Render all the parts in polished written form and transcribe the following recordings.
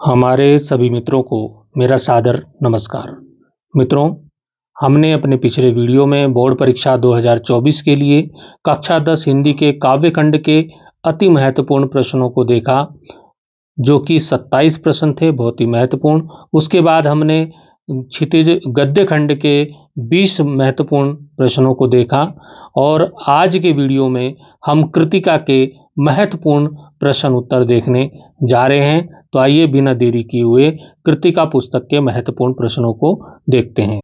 हमारे सभी मित्रों को मेरा सादर नमस्कार। मित्रों, हमने अपने पिछले वीडियो में बोर्ड परीक्षा 2024 के लिए कक्षा 10 हिंदी के काव्य खंड के अति महत्वपूर्ण प्रश्नों को देखा, जो कि 27 प्रश्न थे, बहुत ही महत्वपूर्ण। उसके बाद हमने क्षितिज गद्य खंड के 20 महत्वपूर्ण प्रश्नों को देखा और आज के वीडियो में हम कृतिका के महत्वपूर्ण प्रश्न उत्तर देखने जा रहे हैं। तो आइए बिना देरी किए हुए कृतिका पुस्तक के महत्वपूर्ण प्रश्नों को देखते हैं।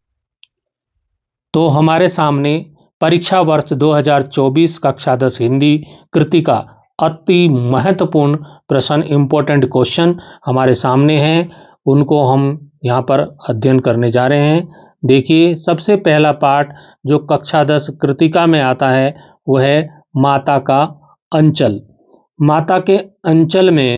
तो हमारे सामने परीक्षा वर्ष 2024 कक्षा 10 हिंदी कृतिका अति महत्वपूर्ण प्रश्न, इम्पोर्टेंट क्वेश्चन हमारे सामने हैं, उनको हम यहाँ पर अध्ययन करने जा रहे हैं। देखिए, सबसे पहला पाठ जो कक्षा 10 कृतिका में आता है वह है माता का अंचल। माता के अंचल में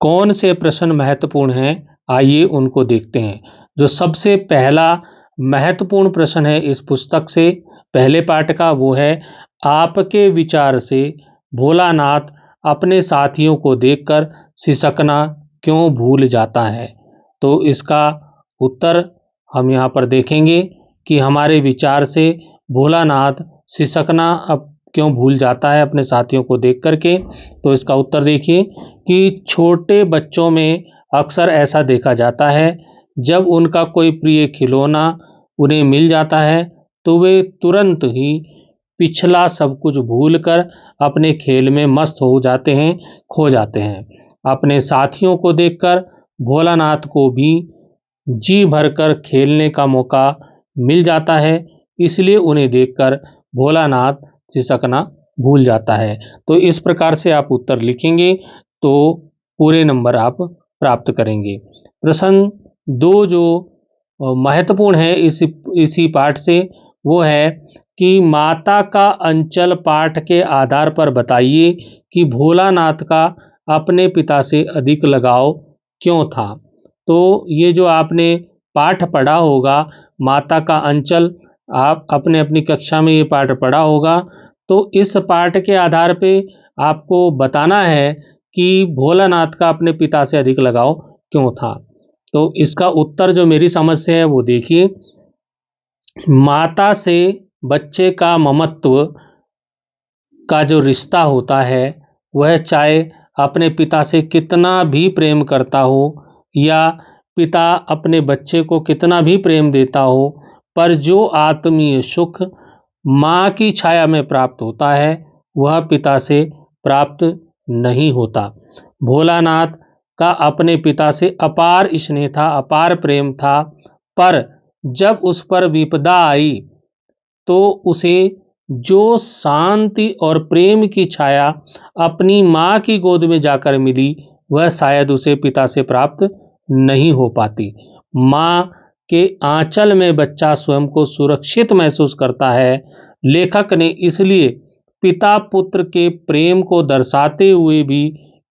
कौन से प्रश्न महत्वपूर्ण हैं, आइए उनको देखते हैं। जो सबसे पहला महत्वपूर्ण प्रश्न है इस पुस्तक से पहले पाठ का, वो है आपके विचार से भोलानाथ अपने साथियों को देखकर सिसकना क्यों भूल जाता है। तो इसका उत्तर हम यहाँ पर देखेंगे कि हमारे विचार से भोलानाथ सिसकना अब क्यों भूल जाता है अपने साथियों को देख करके। तो इसका उत्तर देखिए कि छोटे बच्चों में अक्सर ऐसा देखा जाता है, जब उनका कोई प्रिय खिलौना उन्हें मिल जाता है तो वे तुरंत ही पिछला सब कुछ भूलकर अपने खेल में मस्त हो जाते हैं, खो जाते हैं। अपने साथियों को देखकर भोलानाथ को भी जी भरकर खेलने का मौका मिल जाता है, इसलिए उन्हें देखकर भोलानाथ सिसकना भूल जाता है। तो इस प्रकार से आप उत्तर लिखेंगे तो पूरे नंबर आप प्राप्त करेंगे। प्रश्न 2 जो महत्वपूर्ण है इसी पाठ से, वो है कि माता का अंचल पाठ के आधार पर बताइए कि भोलानाथ का अपने पिता से अधिक लगाव क्यों था। तो ये जो आपने पाठ पढ़ा होगा माता का अंचल, आप अपने अपनी कक्षा में ये पाठ पढ़ा होगा, तो इस पाठ के आधार पे आपको बताना है कि भोलानाथ का अपने पिता से अधिक लगाव क्यों था। तो इसका उत्तर जो मेरी समझ से है वो देखिए, माता से बच्चे का ममत्व का जो रिश्ता होता है वह चाहे अपने पिता से कितना भी प्रेम करता हो या पिता अपने बच्चे को कितना भी प्रेम देता हो, पर जो आत्मीय सुख माँ की छाया में प्राप्त होता है वह पिता से प्राप्त नहीं होता। भोलानाथ का अपने पिता से अपार स्नेह था, अपार प्रेम था, पर जब उस पर विपदा आई तो उसे जो शांति और प्रेम की छाया अपनी माँ की गोद में जाकर मिली, वह शायद उसे पिता से प्राप्त नहीं हो पाती। माँ के आंचल में बच्चा स्वयं को सुरक्षित महसूस करता है। लेखक ने इसलिए पिता पुत्र के प्रेम को दर्शाते हुए भी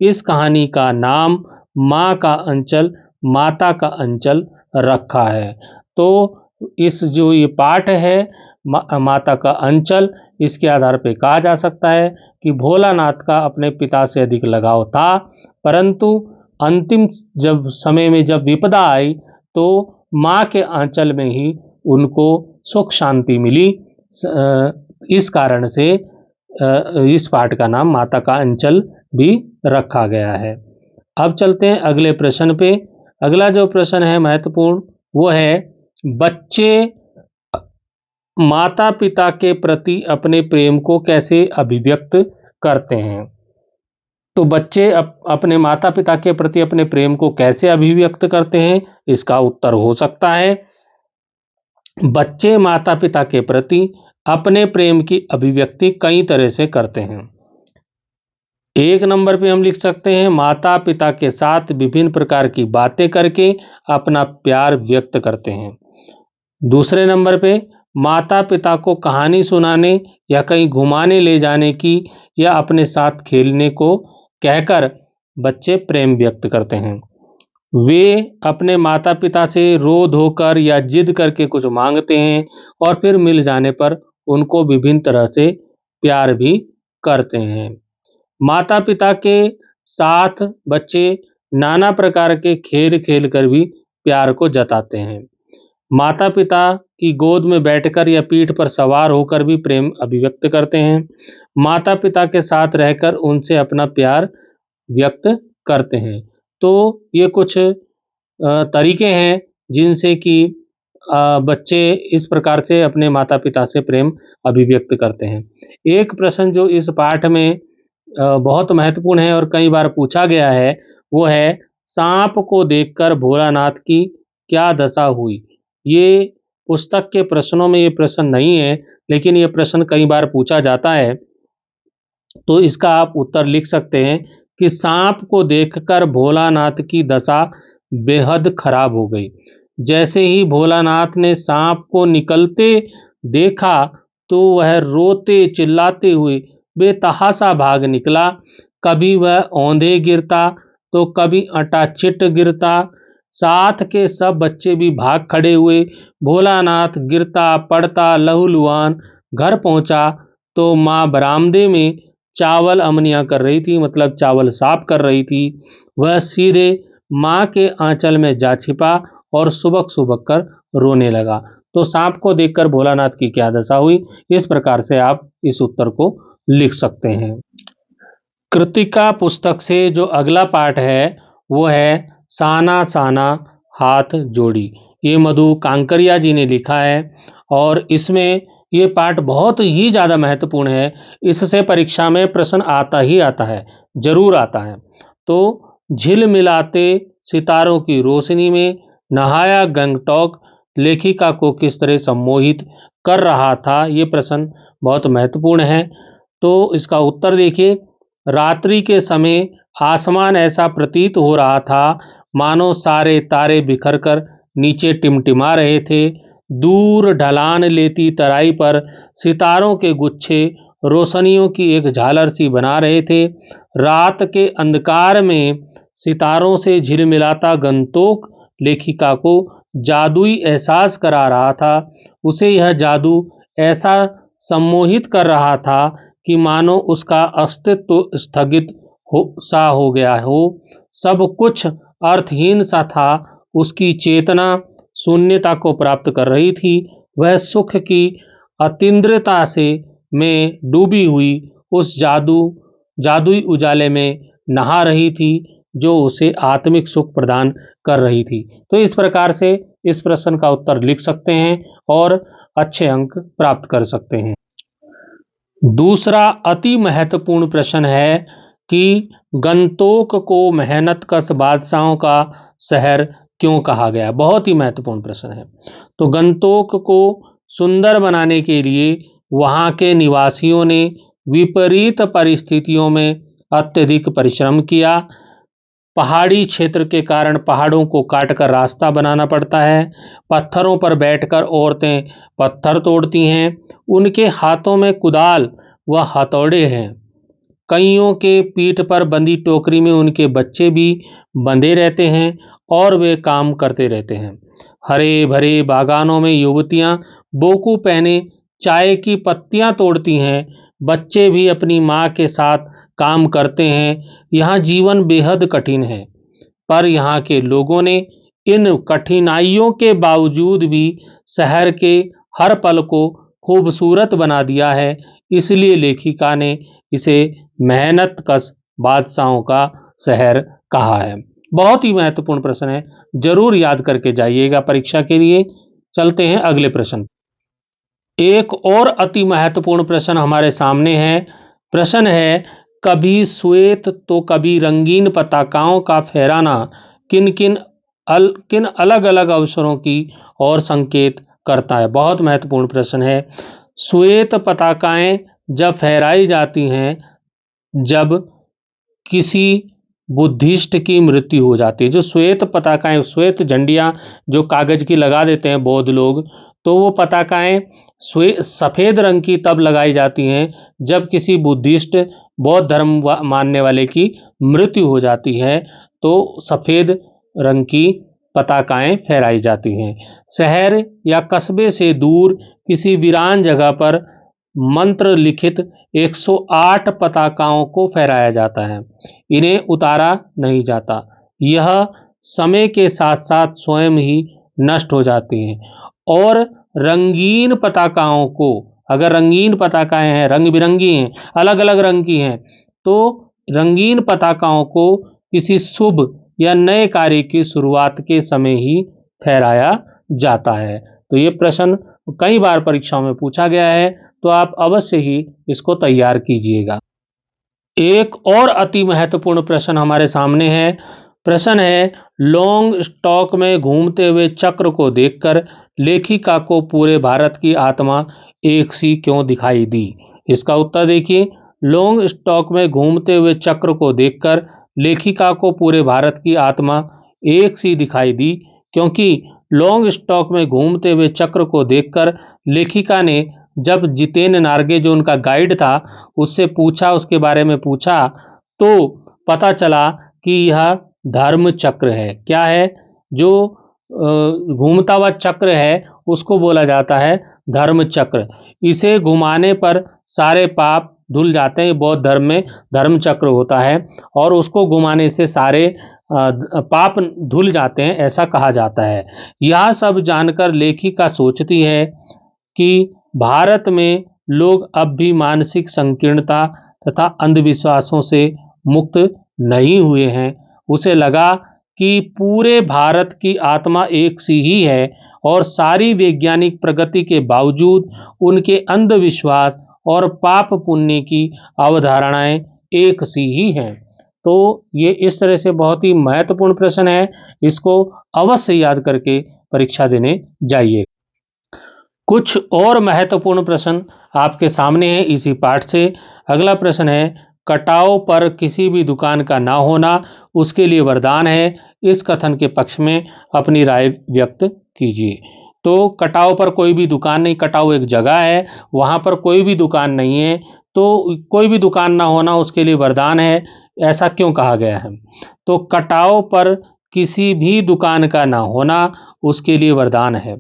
इस कहानी का नाम माँ का अंचल, माता का अंचल रखा है। तो इस जो ये पाठ है माता का अंचल, इसके आधार पर कहा जा सकता है कि भोलानाथ का अपने पिता से अधिक लगाव था, परंतु अंतिम जब समय में जब विपदा आई तो माँ के आंचल में ही उनको सुख शांति मिली। इस कारण से इस पाठ का नाम माता का अंचल भी रखा गया है। अब चलते हैं अगले प्रश्न पे। अगला जो प्रश्न है महत्वपूर्ण, वो है बच्चे माता पिता के प्रति अपने प्रेम को कैसे अभिव्यक्त करते हैं। तो बच्चे अपने माता पिता के प्रति अपने प्रेम को कैसे अभिव्यक्त करते हैं, इसका उत्तर हो सकता है बच्चे माता पिता के प्रति अपने प्रेम की अभिव्यक्ति कई तरह से करते हैं। एक नंबर पे हम लिख सकते हैं माता पिता के साथ विभिन्न प्रकार की बातें करके अपना प्यार व्यक्त करते हैं। दूसरे नंबर पे माता पिता को कहानी सुनाने या कहीं घुमाने ले जाने की या अपने साथ खेलने को कहकर बच्चे प्रेम व्यक्त करते हैं। वे अपने माता पिता से रो धोकर या जिद करके कुछ मांगते हैं और फिर मिल जाने पर उनको विभिन्न तरह से प्यार भी करते हैं। माता पिता के साथ बच्चे नाना प्रकार के खेल खेल कर भी प्यार को जताते हैं। माता पिता की गोद में बैठकर या पीठ पर सवार होकर भी प्रेम अभिव्यक्त करते हैं। माता पिता के साथ रहकर उनसे अपना प्यार व्यक्त करते हैं। तो ये कुछ तरीके हैं जिनसे कि बच्चे इस प्रकार से अपने माता पिता से प्रेम अभिव्यक्त करते हैं। एक प्रश्न जो इस पाठ में बहुत महत्वपूर्ण है और कई बार पूछा गया है, वो है सांप को देखकर भोलानाथ की क्या दशा हुई। ये पुस्तक के प्रश्नों में ये प्रश्न नहीं है, लेकिन ये प्रश्न कई बार पूछा जाता है। तो इसका आप उत्तर लिख सकते हैं कि सांप को देखकर भोलानाथ की दशा बेहद खराब हो गई। जैसे ही भोलानाथ ने सांप को निकलते देखा तो वह रोते चिल्लाते हुए बेतहाशा भाग निकला। कभी वह औंधे गिरता तो कभी अटाचिट गिरता। साथ के सब बच्चे भी भाग खड़े हुए। भोलानाथ गिरता पड़ता लहूलुहान घर पहुंचा तो माँ बरामदे में चावल अमनिया कर रही थी, मतलब चावल साफ कर रही थी। वह सीधे माँ के आंचल में जा छिपा और सुबक सुबक कर रोने लगा। तो सांप को देखकर भोलानाथ की क्या दशा हुई, इस प्रकार से आप इस उत्तर को लिख सकते हैं। कृतिका पुस्तक से जो अगला पाठ है वो है साना साना हाथ जोड़ी। ये मधु कांकरिया जी ने लिखा है और इसमें ये पाठ बहुत ही ज़्यादा महत्वपूर्ण है। इससे परीक्षा में प्रश्न आता ही आता है, जरूर आता है। तो झिलमिलाते सितारों की रोशनी में नहाया गंगटोक लेखिका को किस तरह सम्मोहित कर रहा था, ये प्रश्न बहुत महत्वपूर्ण है। तो इसका उत्तर देखिए, रात्रि के समय आसमान ऐसा प्रतीत हो रहा था मानो सारे तारे बिखरकर नीचे टिमटिमा रहे थे। दूर ढलान लेती तराई पर सितारों के गुच्छे रोशनियों की एक झालर सी बना रहे थे। रात के अंधकार में सितारों से झिलमिलाता गंतोक लेखिका को जादुई एहसास करा रहा था। उसे यह जादू ऐसा सम्मोहित कर रहा था कि मानो उसका अस्तित्व स्थगित हो गया हो। सब कुछ अर्थहीन सा था। उसकी चेतना शून्यता को प्राप्त कर रही थी। वह सुख की अतीन्द्रता से में डूबी हुई उस जादुई उजाले में नहा रही थी जो उसे आत्मिक सुख प्रदान कर रही थी। तो इस प्रकार से इस प्रश्न का उत्तर लिख सकते हैं और अच्छे अंक प्राप्त कर सकते हैं। दूसरा अति महत्वपूर्ण प्रश्न है कि गंतोक को मेहनतकश बादशाहों का शहर क्यों कहा गया। बहुत ही महत्वपूर्ण प्रश्न है। तो गंतोक को सुंदर बनाने के लिए वहाँ के निवासियों ने विपरीत परिस्थितियों में अत्यधिक परिश्रम किया। पहाड़ी क्षेत्र के कारण पहाड़ों को काटकर रास्ता बनाना पड़ता है। पत्थरों पर बैठकर औरतें पत्थर तोड़ती हैं। उनके हाथों में कुदाल व हथौड़े हैं। कईयों के पीठ पर बंधी टोकरी में उनके बच्चे भी बंधे रहते हैं और वे काम करते रहते हैं। हरे भरे बागानों में युवतियां बोकू पहने चाय की पत्तियां तोड़ती हैं। बच्चे भी अपनी माँ के साथ काम करते हैं। यहाँ जीवन बेहद कठिन है, पर यहाँ के लोगों ने इन कठिनाइयों के बावजूद भी शहर के हर पल को खूबसूरत बना दिया है। इसलिए लेखिका ने इसे मेहनतकश बादशाहों का शहर कहा है। बहुत ही महत्वपूर्ण प्रश्न है, जरूर याद करके जाइएगा परीक्षा के लिए। चलते हैं अगले प्रश्न। एक और अति महत्वपूर्ण प्रश्न हमारे सामने है। प्रश्न है, कभी श्वेत तो कभी रंगीन पताकाओं का फहराना किन अलग अलग अवसरों की ओर संकेत करता है। बहुत महत्वपूर्ण प्रश्न है। श्वेत पताकाएं जब फहराई जाती हैं जब किसी बुद्धिस्ट की मृत्यु हो जाती है। जो श्वेत पताकाएं, श्वेत झंडियां जो कागज की लगा देते हैं बौद्ध लोग, तो वो पताकाएं सफेद रंग की तब लगाई जाती हैं जब किसी बुद्धिस्ट बौद्ध धर्म मानने वाले की मृत्यु हो जाती है, तो सफेद रंग की पताकाएं फहराई जाती हैं। शहर या कस्बे से दूर किसी वीरान जगह पर मंत्र लिखित 108 पताकाओं को फहराया जाता है। इन्हें उतारा नहीं जाता। यह समय के साथ साथ स्वयं ही नष्ट हो जाती हैं। और रंगीन पताकाओं को, अगर रंगीन पताकाएं हैं, रंग बिरंगी हैं, अलग अलग रंग की हैं, तो रंगीन पताकाओं को किसी शुभ या नए कार्य की शुरुआत के समय ही फहराया जाता है। तो ये प्रश्न कई बार परीक्षाओं में पूछा गया है, तो आप अवश्य ही इसको तैयार कीजिएगा। एक और अति महत्वपूर्ण प्रश्न हमारे सामने है। प्रश्न है, लॉन्ग स्टॉक में घूमते हुए चक्र को देखकर लेखिका को पूरे भारत की आत्मा एक सी क्यों दिखाई दी? इसका उत्तर देखिए। लॉन्ग स्टॉक में घूमते हुए चक्र को देखकर लेखिका को पूरे भारत की आत्मा एक सी दिखाई दी, क्योंकि लॉन्ग स्टॉक में घूमते हुए चक्र को देखकर लेखिका ने जब जितेन नार्गे जो उनका गाइड था उससे पूछा, उसके बारे में पूछा, तो पता चला कि यह धर्म चक्र है। क्या है? जो घूमता हुआ चक्र है उसको बोला जाता है धर्म चक्र। इसे घुमाने पर सारे पाप धुल जाते हैं। बौद्ध धर्म में धर्म चक्र होता है और उसको घुमाने से सारे पाप धुल जाते हैं, ऐसा कहा जाता है। यह सब जानकर लेखिका सोचती है कि भारत में लोग अब भी मानसिक संकीर्णता तथा अंधविश्वासों से मुक्त नहीं हुए हैं। उसे लगा कि पूरे भारत की आत्मा एक सी ही है और सारी वैज्ञानिक प्रगति के बावजूद उनके अंधविश्वास और पाप पुण्य की अवधारणाएं एक सी ही हैं। तो ये इस तरह से बहुत ही महत्वपूर्ण प्रश्न है, इसको अवश्य याद करके परीक्षा देने जाइए। कुछ और महत्वपूर्ण प्रश्न आपके सामने है इसी पाठ से। अगला प्रश्न है, कटाव पर किसी भी दुकान का ना होना उसके लिए वरदान है। इस कथन के पक्ष में अपनी राय व्यक्त कीजिए। तो कटाव पर कोई भी दुकान नहीं, कटाव एक जगह है, वहाँ पर कोई भी दुकान नहीं है, तो कोई भी दुकान ना होना उसके लिए वरदान है, ऐसा क्यों कहा गया है? तो कटाव पर किसी भी दुकान का ना होना उसके लिए वरदान है।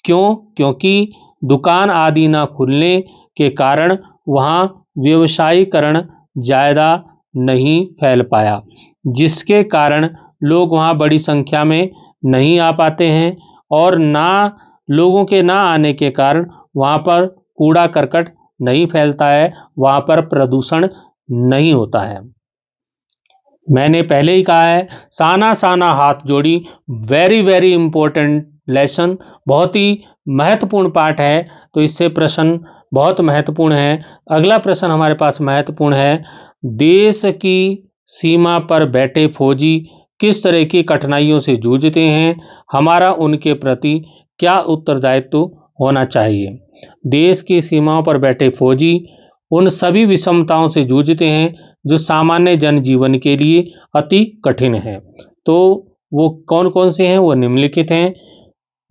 क्यों? क्योंकि दुकान आदि ना खुलने के कारण वहाँ व्यवसायीकरण ज़्यादा नहीं फैल पाया, जिसके कारण लोग वहाँ बड़ी संख्या में नहीं आ पाते हैं और ना लोगों के ना आने के कारण वहाँ पर कूड़ा करकट नहीं फैलता है, वहाँ पर प्रदूषण नहीं होता है। मैंने पहले ही कहा है, साना साना हाथ जोड़ी, वेरी वेरी इंपॉर्टेंट लेसन, बहुत ही महत्वपूर्ण पाठ है। तो इससे प्रश्न बहुत महत्वपूर्ण है। अगला प्रश्न हमारे पास महत्वपूर्ण है, देश की सीमा पर बैठे फौजी किस तरह की कठिनाइयों से जूझते हैं, हमारा उनके प्रति क्या उत्तरदायित्व होना चाहिए? देश की सीमाओं पर बैठे फौजी उन सभी विषमताओं से जूझते हैं जो सामान्य जनजीवन के लिए अति कठिन है। तो वो कौन कौन से हैं? वो निम्नलिखित हैं।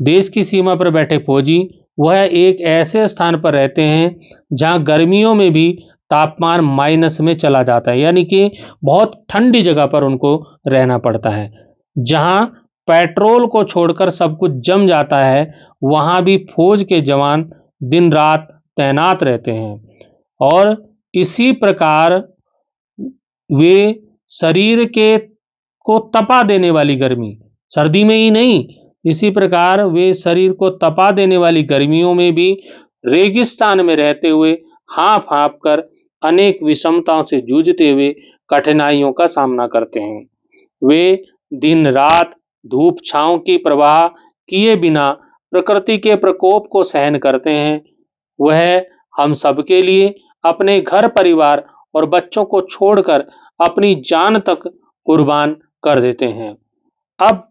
देश की सीमा पर बैठे फौजी वह एक ऐसे स्थान पर रहते हैं जहां गर्मियों में भी तापमान माइनस में चला जाता है, यानी कि बहुत ठंडी जगह पर उनको रहना पड़ता है। जहां पेट्रोल को छोड़कर सब कुछ जम जाता है, वहां भी फौज के जवान दिन रात तैनात रहते हैं। और इसी प्रकार वे शरीर के को तपा देने वाली गर्मी, सर्दी में ही नहीं, इसी प्रकार वे शरीर को तपा देने वाली गर्मियों में भी रेगिस्तान में रहते हुए हाँफ हाँफ कर अनेक विषमताओं से जूझते हुए कठिनाइयों का सामना करते हैं। वे दिन रात धूप छांव की परवाह किए बिना प्रकृति के प्रकोप को सहन करते हैं। वह हम सबके लिए अपने घर परिवार और बच्चों को छोड़कर अपनी जान तक कुर्बान कर देते हैं। अब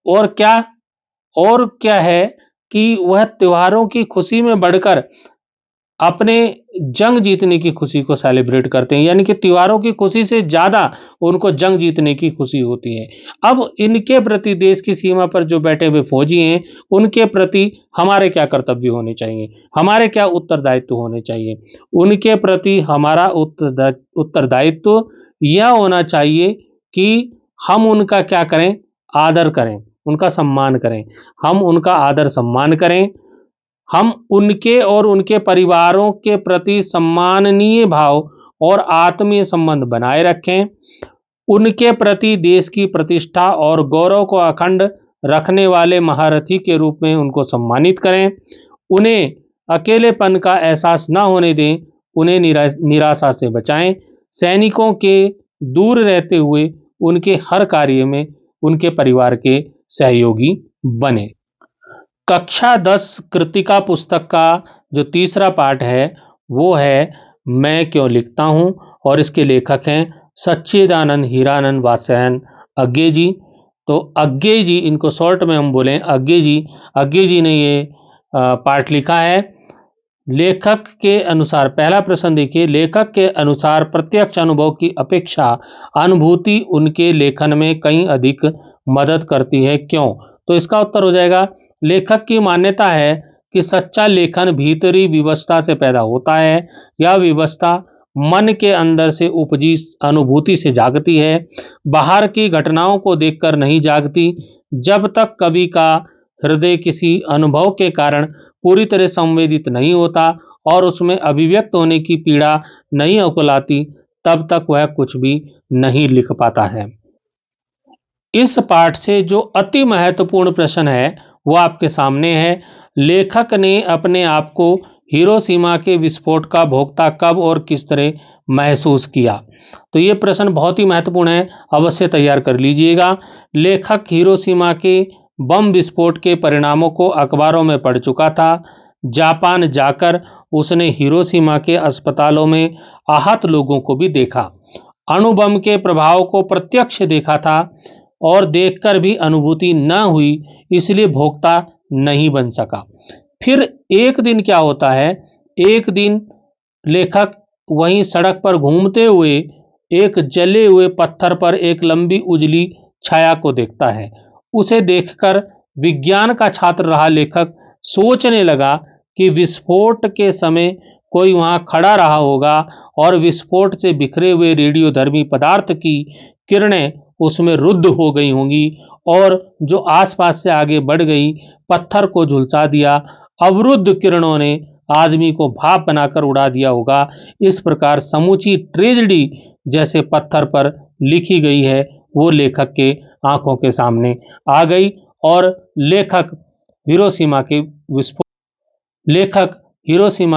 और क्या है कि वह त्योहारों की खुशी में बढ़कर अपने जंग जीतने की खुशी को सेलिब्रेट करते हैं, यानी कि त्योहारों की खुशी से ज़्यादा उनको जंग जीतने की खुशी होती है। अब इनके प्रति, देश की सीमा पर जो बैठे हुए फौजी हैं, उनके प्रति हमारे क्या कर्तव्य होने चाहिए, हमारे क्या उत्तरदायित्व होने चाहिए? उनके प्रति हमारा उत्तरदायित्व यह होना चाहिए कि हम उनका क्या करें? आदर करें, उनका सम्मान करें। हम उनका आदर सम्मान करें, हम उनके और उनके परिवारों के प्रति सम्माननीय भाव और आत्मीय संबंध बनाए रखें। उनके प्रति देश की प्रतिष्ठा और गौरव को अखंड रखने वाले महारथी के रूप में उनको सम्मानित करें। उन्हें अकेलेपन का एहसास न होने दें, उन्हें निराशा से बचाएं। सैनिकों के दूर रहते हुए उनके हर कार्य में उनके परिवार के सहयोगी बने। कक्षा 10 कृतिका पुस्तक का जो तीसरा पाठ है वो है मैं क्यों लिखता हूँ, और इसके लेखक हैं सच्चिदानंद हीरानंद वात्स्यायन अज्ञे जी। तो अज्ञे जी, इनको शॉर्ट में हम बोलें अज्ञे जी ने ये पाठ लिखा है। लेखक के अनुसार, पहला प्रश्न देखिए, लेखक के अनुसार प्रत्यक्ष अनुभव की अपेक्षा अनुभूति उनके लेखन में कहीं अधिक मदद करती है, क्यों? तो इसका उत्तर हो जाएगा, लेखक की मान्यता है कि सच्चा लेखन भीतरी विवशता से पैदा होता है। यह विवशता मन के अंदर से उपजी अनुभूति से जागती है, बाहर की घटनाओं को देखकर नहीं जागती। जब तक कवि का हृदय किसी अनुभव के कारण पूरी तरह संवेदित नहीं होता और उसमें अभिव्यक्त होने की पीड़ा नहीं उकलाती, तब तक वह कुछ भी नहीं लिख पाता है। इस पाठ से जो अति महत्वपूर्ण प्रश्न है वो आपके सामने है। लेखक ने अपने आप को हिरोशिमा के विस्फोट का भोक्ता कब और किस तरह महसूस किया? तो ये प्रश्न बहुत ही महत्वपूर्ण है, अवश्य तैयार कर लीजिएगा। लेखक हिरोशिमा के बम विस्फोट के परिणामों को अखबारों में पढ़ चुका था। जापान जाकर उसने हिरोशिमा के अस्पतालों में आहत लोगों को भी देखा, अणुबम के प्रभाव को प्रत्यक्ष देखा था, और देखकर भी अनुभूति न हुई, इसलिए भोक्ता नहीं बन सका। फिर एक दिन क्या होता है, एक दिन लेखक वहीं सड़क पर घूमते हुए एक जले हुए पत्थर पर एक लंबी उजली छाया को देखता है। उसे देखकर विज्ञान का छात्र रहा लेखक सोचने लगा कि विस्फोट के समय कोई वहां खड़ा रहा होगा और विस्फोट से बिखरे हुए रेडियोधर्मी पदार्थ की किरणें उसमें रुद्ध हो गई होंगी और जो आसपास से आगे बढ़ गई, पत्थर को झुलसा दिया। अवरुद्ध किरणों ने आदमी को भाप बनाकर उड़ा दिया होगा। इस प्रकार समूची ट्रेजेडी जैसे पत्थर पर लिखी गई है वो लेखक के आंखों के सामने आ गई और लेखक हिरोशिमा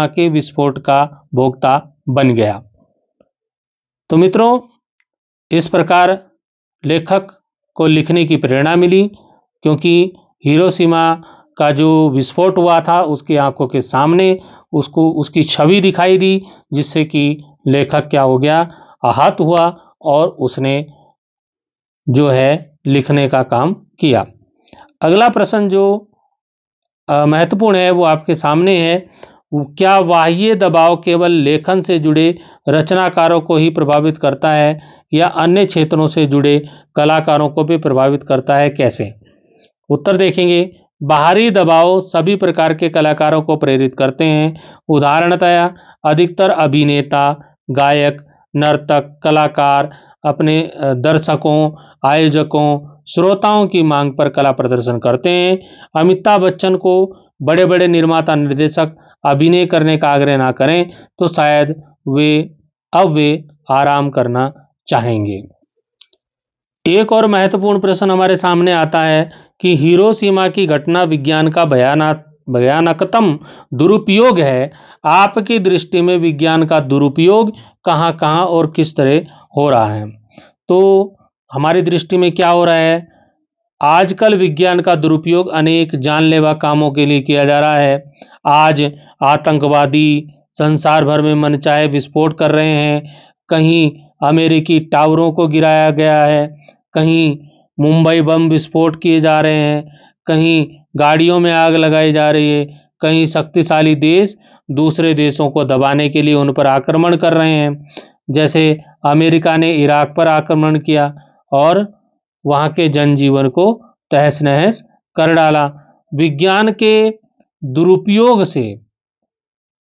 के विस्फोट का भोक्ता बन गया। तो मित्रों, इस प्रकार लेखक को लिखने की प्रेरणा मिली, क्योंकि हिरोशिमा का जो विस्फोट हुआ था उसकी आंखों के सामने उसको उसकी छवि दिखाई दी, जिससे कि लेखक क्या हो गया, आहत हुआ और उसने जो है लिखने का काम किया। अगला प्रश्न जो महत्वपूर्ण है वो आपके सामने है, क्या बाह्य दबाव केवल लेखन से जुड़े रचनाकारों को ही प्रभावित करता है या अन्य क्षेत्रों से जुड़े कलाकारों को भी प्रभावित करता है, कैसे? उत्तर देखेंगे, बाहरी दबाव सभी प्रकार के कलाकारों को प्रेरित करते हैं। उदाहरणतः अधिकतर अभिनेता, गायक, नर्तक, कलाकार अपने दर्शकों, आयोजकों, श्रोताओं की मांग पर कला प्रदर्शन करते हैं। अमिताभ बच्चन को बड़े बड़े निर्माता निर्देशक अभिनय करने का आग्रह ना करें तो शायद वे आराम करना चाहेंगे। एक और महत्वपूर्ण प्रश्न हमारे सामने आता है कि हिरोशिमा की घटना विज्ञान का भयानकतम दुरुपयोग है। आपकी दृष्टि में विज्ञान का दुरुपयोग कहाँ कहाँ और किस तरह हो रहा है? तो हमारी दृष्टि में क्या हो रहा है, आजकल विज्ञान का दुरुपयोग अनेक जानलेवा कामों के लिए किया जा रहा है। आज आतंकवादी संसार भर में मनचाहे विस्फोट कर रहे हैं। कहीं अमेरिकी टावरों को गिराया गया है, कहीं मुंबई बम विस्फोट किए जा रहे हैं, कहीं गाड़ियों में आग लगाई जा रही है, कहीं शक्तिशाली देश दूसरे देशों को दबाने के लिए उन पर आक्रमण कर रहे हैं। जैसे अमेरिका ने इराक पर आक्रमण किया और वहां के जनजीवन को तहस नहस कर डाला। विज्ञान के दुरुपयोग से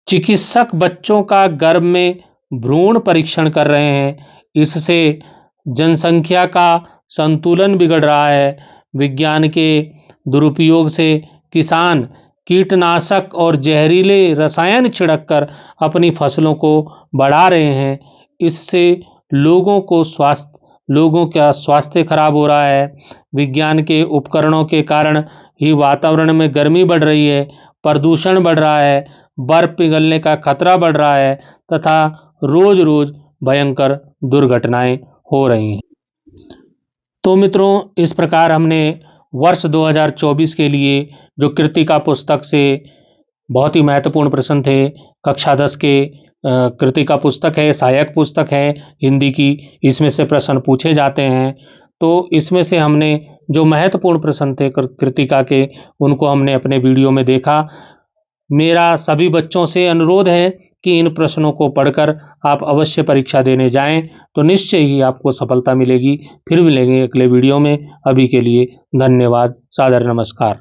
चिकित्सक बच्चों का गर्भ में भ्रूण परीक्षण कर रहे हैं, इससे जनसंख्या का संतुलन बिगड़ रहा है। विज्ञान के दुरुपयोग से किसान कीटनाशक और जहरीले रसायन छिड़ककर अपनी फसलों को बढ़ा रहे हैं, इससे लोगों को स्वास्थ्य लोगों का स्वास्थ्य खराब हो रहा है। विज्ञान के उपकरणों के कारण ही वातावरण में गर्मी बढ़ रही है, प्रदूषण बढ़ रहा है, बर्फ पिघलने का खतरा बढ़ रहा है तथा रोज-रोज भयंकर दुर्घटनाएं हो रही हैं। तो मित्रों, इस प्रकार हमने वर्ष 2024 के लिए जो कृतिका पुस्तक से बहुत ही महत्वपूर्ण प्रश्न थे, कक्षा 10 के कृतिका पुस्तक है, सहायक पुस्तक है हिंदी की, इसमें से प्रश्न पूछे जाते हैं। तो इसमें से हमने जो महत्वपूर्ण प्रश्न थे कृतिका के, उनको हमने अपने वीडियो में देखा। मेरा सभी बच्चों से अनुरोध है कि इन प्रश्नों को पढ़कर आप अवश्य परीक्षा देने जाएं, तो निश्चय ही आपको सफलता मिलेगी। फिर मिलेंगे अगले वीडियो में। अभी के लिए धन्यवाद। सादर नमस्कार।